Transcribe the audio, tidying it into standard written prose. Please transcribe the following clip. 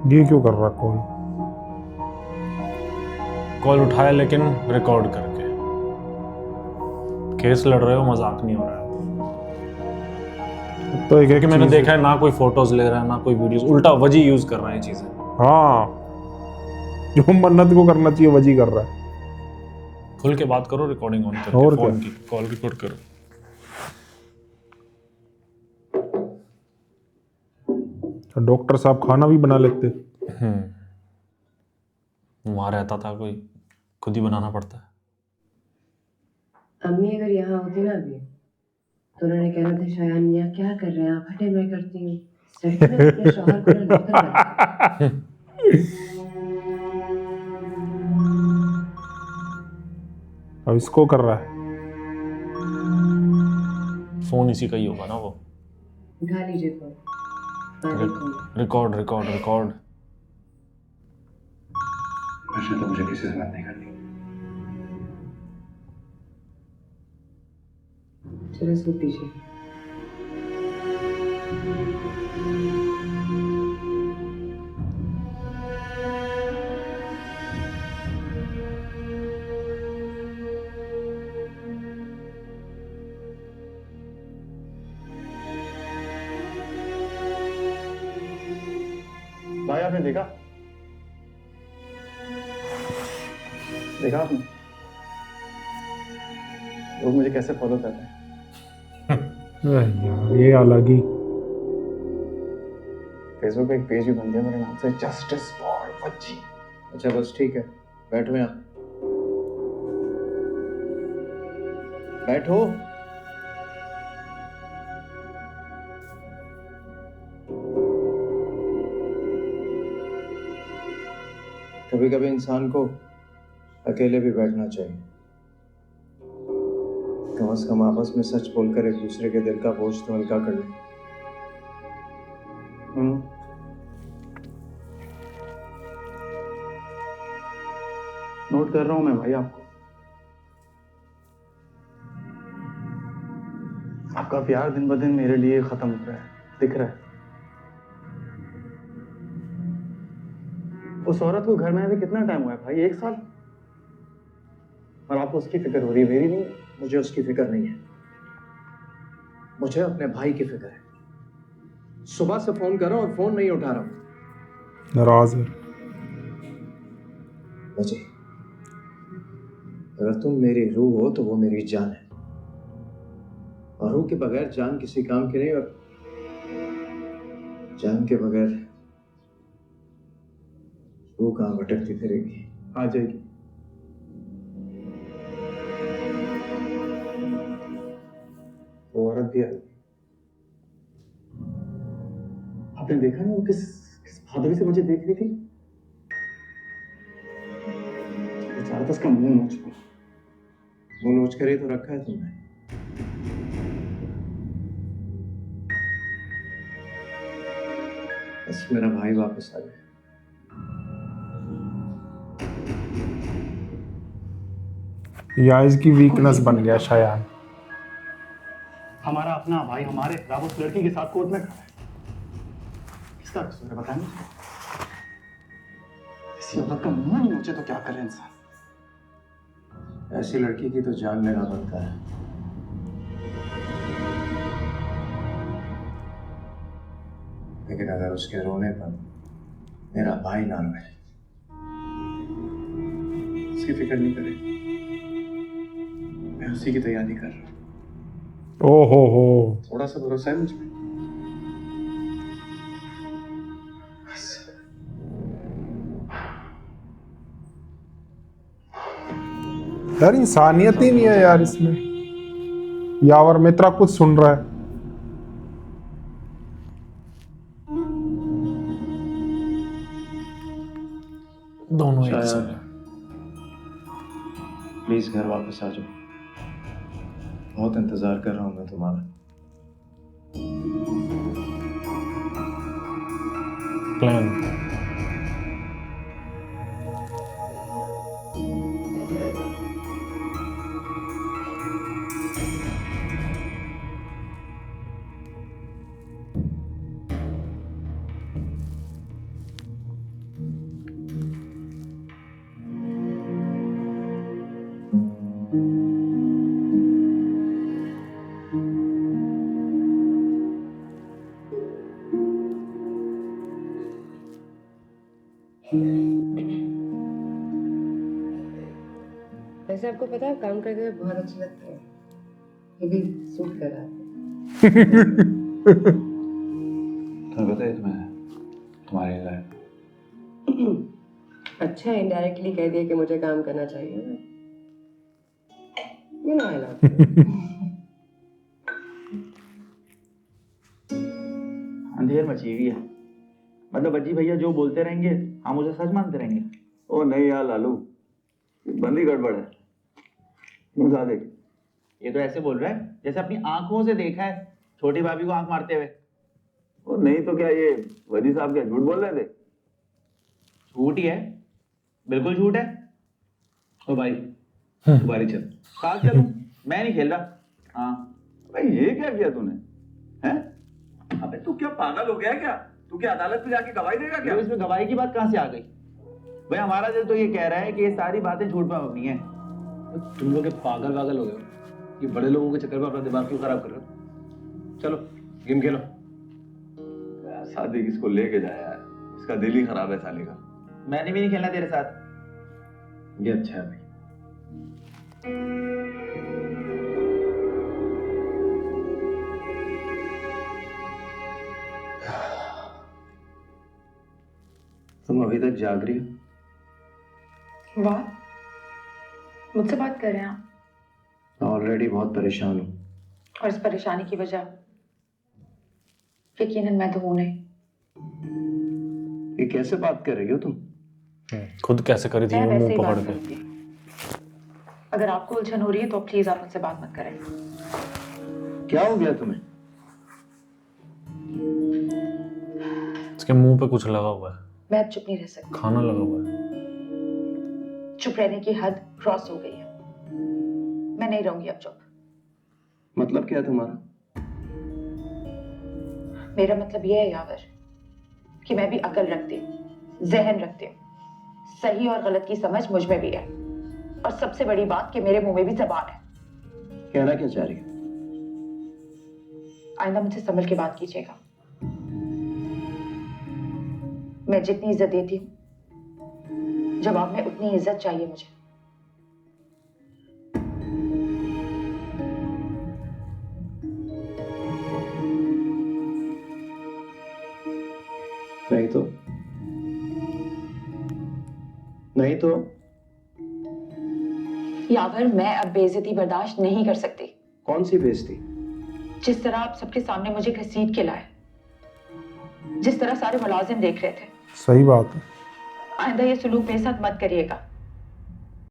ये क्यों कर रहा कॉल? कॉल उठाया लेकिन रिकॉर्ड करके। केस लड़ रहे हो, मजाक नहीं हो रहा है। तो एक क्योंकि मैंने चीज़- देखा है ना कोई फोटोज ले रहा है ना कोई वीडियोस, उल्टा वजी यूज कर रहा है चीजें। हाँ, जो मन्नत को करना चाहिए वजी कर रहा है। खुल के बात करो, रिकॉर्डिंग ऑन करके और फोन क्या? की कॉल रिकॉर्ड करो। तो डॉक्टर साहब खाना भी बना लेते। वहां रहता था कोई, खुद ही बनाना पड़ता है। अम्मी अगर यहाँ होती ना अभी, तो उन्होंने कहना था शायान मियाँ क्या कर रहे हैं आप, हटे मैं करती हूँ। इस लड़की ने अपने शौहर को ना नौकर बना दिया। अब इसको कर रहा है। फोन इसी का ही होगा ना वो। उठा लीजिए फोन, बातें खोलो। Record record record. वैसे तो मुझे किसी से बात नहीं करनी। चलो सूट दीजिए। भाई आपने देखा आपने लोग मुझे कैसे फॉलो करते हैं। यार ये अलग ही। फेसबुक पे एक पेज भी बन गया मेरे नाम से, जस्टिस फॉर वज्जी। अच्छा बस ठीक है, बैठो यहाँ, बैठो। कभी कभी इंसान को अकेले भी बैठना चाहिए, कम से कम आपस में सच बोलकर एक दूसरे के दिल का बोझ तो हल्का कर ले। नोट कर रहा हूं मैं भाई आपको। आपका प्यार दिन ब दिन मेरे लिए खत्म हो रहा है, दिख रहा है। उस औरत को घर में अभी कितना टाइम हुआ है भाई? 1 साल। और आपको उसकी फिक्र हो रही है, मेरी नहीं। मुझे उसकी फिक्र नहीं है, मुझे अपने भाई की फिक्र है। सुबह से फोन कर रहा हूं और फोन नहीं उठा रहा हूं। नाराज है। बचे, अगर तुम मेरी रूह हो तो वो मेरी जान है, और रूह के बगैर जान किसी काम की नहीं, और जान के बगैर रूह कहां भटकती फिरेगी। आ जाएगी। वो औरत भी आई। आपने देखा नहीं वो किस किस बहादुरी से मुझे देख रही थी। बेचारा तो उसका मुंह नोच पड़ा। मुंह नोच कर ही तो रखा है तुमने। बस मेरा भाई वापस आ गया। या इसकी वीकनेस बन गया शायद। हमारा अपना भाई हमारे खिलाफ उस लड़की के साथ कोर्ट में खड़ा है। किसका कसूर है बताएं मुझे? किसी औरत का मुंह नहीं नोचे तो क्या करे इंसान? ऐसी लड़की की तो जान लेना बनता है। लेकिन अगर उसके रोने पर मेरा भाई ना रोए, उसकी फिक्र नहीं करे, मैं उसी की तैयारी कर रहा हूं। ओ हो। थोड़ा सा भरोसा है मुझ पे? बस। यार इंसानियत ही नहीं है यार इसमें। यावर मित्रा कुछ सुन रहा है। दोनों एक शायद। साथ। प्लीज घर वापस आ जाओ, बहुत इंतजार कर रहा हूं मैं तुम्हारा। प्लान। आपको पता है काम करते हुए बहुत अच्छा लगता है, ये भी सूट कर रहा है। तुम्हें पता है तुम्हें तुम्हारी लाइफ अच्छा इनडायरेक्टली कह दिया कि मुझे काम करना चाहिए। यू नो आई लव अंधेर मची हुई है। मतलब अजी भैया जो बोलते रहेंगे हम उसे सच मानते रहेंगे। ओ नहीं यार लालू, बंदी गड़बड़ है। मुझा देख, ये तो ऐसे बोल रहा है जैसे अपनी आंखों से देखा है छोटी भाभी को आंख मारते हुए। ओ नहीं तो क्या ये वजी साहब क्या झूठ बोल रहे थे? झूठ ही है, बिल्कुल झूठ है। ओ भाई तुम्हारी चल। साथ चलूं? मैं नहीं खेल रहा। हाँ भाई ये क्या किया तूने? हैं? अबे तू क्या पागल हो गया क्या? तू क्या अदालत में जाके गवाही देगा क्या? तो इसमें गवाही की बात कहाँ से आ गई? भाई हमारा दिल तो ये कह रहा है कि ये सारी बातें झूठ पे मबनी है। तुम लोग पागल वागल हो गए हो, ये बड़े लोगों के चक्कर में अपना दिमाग क्यों खराब कर रहे हो? चलो गेम खेलो। यार शादी किसको लेके जाया है, इसका दिल ही खराब है साले का। मैंने भी नहीं खेलना तेरे साथ। ये अच्छा है भाई। तुम अभी तक जाग रही हो? वाह, मुझसे बात कर रहे हैं आप? मैं ऑलरेडी बहुत परेशान हूँ। और इस परेशानी की वजह यकीनन मैं तो हूं नहीं। ये कैसे बात कर रही हो तुम? खुद कैसे करी थी मैं वो वैसे मुंह ही पकड़ बात के? करूंगी। अगर आपको उलझन हो रही है तो प्लीज आप मुझसे बात मत करें। क्या हो गया तुम्हें? इसके मुंह पे कुछ लगा हुआ है, मैं अब चुप नहीं रह सकती। खाना लगा हुआ है। चुप रहने की हद क्रॉस हो गई है। मैं नहीं रहूंगी अब चुप। मतलब क्या है तुम्हारा? मेरा मतलब यह है यावर कि मैं भी अकल रखती हूँ, जहन रखती हूँ। सही और गलत की समझ मुझ में भी है, और सबसे बड़ी बात कि मेरे मुंह में भी जबान है। कहना क्या चाह रही हो? आइंदा मुझसे संभल के बात कीजिएगा। मैं जितनी इज्जत देती हूँ, जवाब में उतनी इज्जत चाहिए मुझे। नहीं तो नहीं तो यावर, मैं अब बेइज्जती बर्दाश्त नहीं कर सकती। कौन सी बेइज्जती? जिस तरह आप सबके सामने मुझे घसीट के लाए, जिस तरह सारे मुलाजिम देख रहे थे, सही बात है। आइंदा ये सुलूक मेरे साथ मत करिएगा।